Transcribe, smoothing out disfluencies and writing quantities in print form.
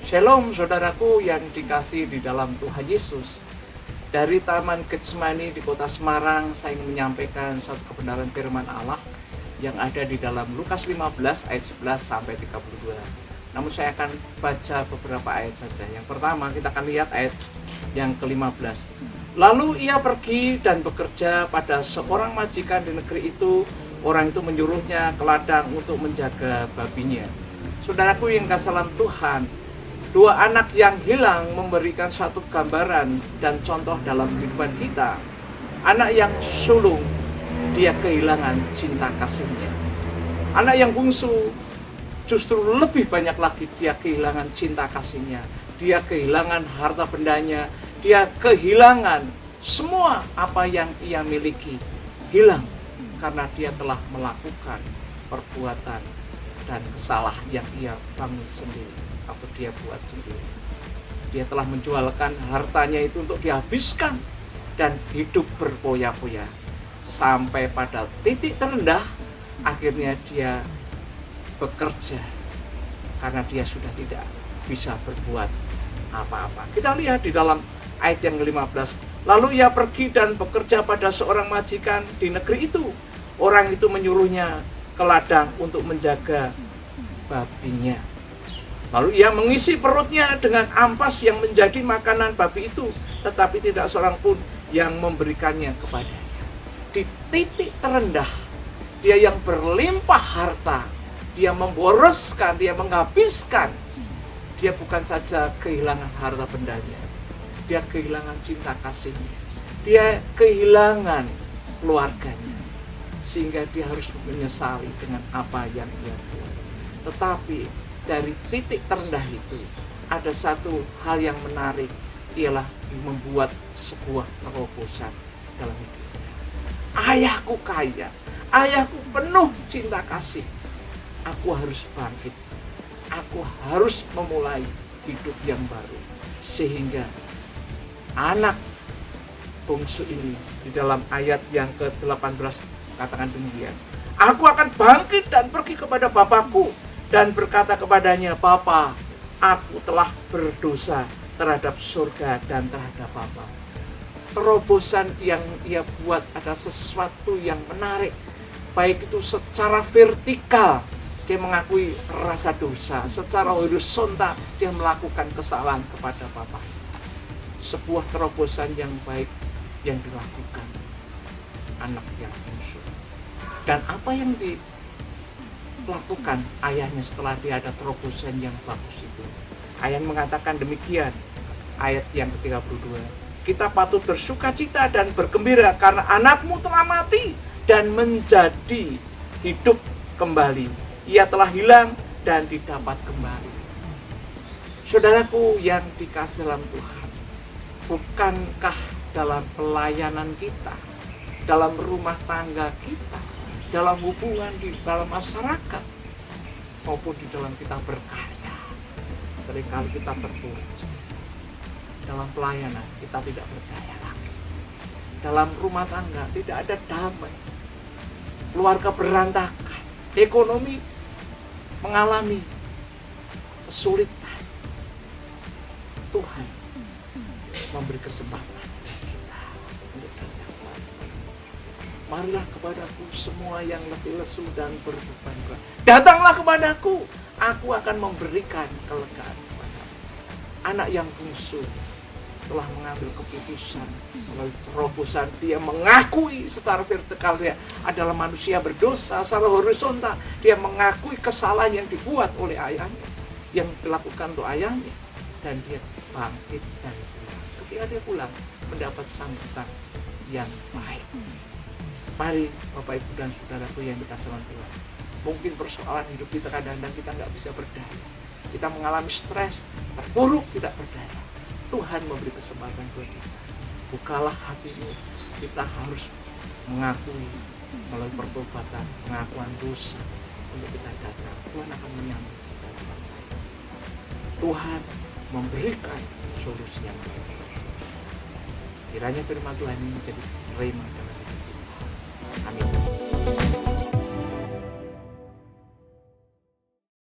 Shalom saudaraku yang dikasihi di dalam Tuhan Yesus. Dari Taman Getsemani di kota Semarang, saya ingin menyampaikan satu kebenaran firman Allah yang ada di dalam Lukas 15 ayat 11 sampai 32. Namun saya akan baca beberapa ayat saja. Yang pertama kita akan lihat ayat yang ke-15. Lalu ia pergi dan bekerja pada seorang majikan di negeri itu. Orang itu menyuruhnya ke ladang untuk menjaga babinya. Saudaraku yang kasih dalam Tuhan, dua anak yang hilang memberikan suatu gambaran dan contoh dalam kehidupan kita. Anak yang sulung, dia kehilangan cinta kasihnya. Anak yang bungsu, justru lebih banyak lagi dia kehilangan cinta kasihnya. Dia kehilangan harta bendanya. Dia kehilangan semua apa yang ia miliki. Hilang karena dia telah melakukan perbuatan dan kesalahan yang ia bangun sendiri atau dia buat sendiri. Dia telah menjualkan hartanya itu untuk dihabiskan dan hidup berpoya-poya sampai pada titik terendah. Akhirnya dia bekerja karena dia sudah tidak bisa berbuat apa-apa. Kita lihat di dalam ayat yang ke-15. Lalu ia pergi dan bekerja pada seorang majikan di negeri itu. Orang itu menyuruhnya ke ladang untuk menjaga babinya. Lalu ia mengisi perutnya dengan ampas yang menjadi makanan babi itu, tetapi tidak seorang pun yang memberikannya kepadanya. Di titik terendah, dia yang berlimpah harta, dia memboroskan, dia menghabiskan. Dia bukan saja kehilangan harta bendanya, dia kehilangan cinta kasihnya, dia kehilangan keluarganya, sehingga dia harus menyesali dengan apa yang dia buat. Tetapi dari titik terendah itu ada satu hal yang menarik, ialah membuat sebuah terobosan dalam hidupnya. Ayahku kaya, ayahku penuh cinta kasih, aku harus bangkit, aku harus memulai hidup yang baru. Sehingga anak bungsu ini di dalam ayat yang ke-18 katakan demikian, aku akan bangkit dan pergi kepada bapakku dan berkata kepadanya, Bapa, aku telah berdosa terhadap surga dan terhadap Bapa. Terobosan yang ia buat adalah sesuatu yang menarik. Baik itu secara vertikal, dia mengakui rasa dosa. Secara horizontal, dia melakukan kesalahan kepada Bapa. Sebuah terobosan yang baik yang dilakukan anak yang bungsu. Dan apa yang dilakukan ayahnya setelah dia ada terobosan yang bagus itu? Ayah mengatakan demikian, ayat yang ke-32. Kita patut bersuka cita dan bergembira karena anakmu telah mati dan menjadi hidup kembali. Ia telah hilang dan didapat kembali. Saudaraku yang dikasihi dalam Tuhan, bukankah dalam pelayanan kita, dalam rumah tangga kita, dalam hubungan di dalam masyarakat, maupun di dalam kita berkarya, seringkali kita terpuruk. Dalam pelayanan kita tidak berdaya lagi. Dalam rumah tangga tidak ada damai. Keluarga berantakan. Ekonomi mengalami kesulitan. Tuhan memberi kesempatan kita untuk datang. Marilah kepadaku semua yang letih lesu dan berbeban berat. Datanglah kepadaku, aku akan memberikan kelegaan kepadamu. Anak yang bungsu telah mengambil keputusan melalui terobosan. Dia mengakui secara vertikal dia adalah manusia berdosa. Secara horizontal dia mengakui kesalahan yang dibuat oleh ayahnya, yang dilakukan untuk ayahnya, dan dia bangkit dan pulang. Ketika dia pulang mendapat sambutan yang baik. Mari Bapak Ibu dan Saudaraku yang dikasihi Tuhan, mungkin persoalan hidup kita kadang-kadang kita nggak bisa berdaya, kita mengalami stres, terpuruk, tidak berdaya. Tuhan memberi kesempatan buat kita. Bukalah hatimu. Kita harus mengakui melalui pertobatan, pengakuan dosa untuk kita datang. Tuhan akan menyambut kita dengan baik. Tuhan memberikan solusi yang baik. Kiranya firman Tuhan ini menjadi rema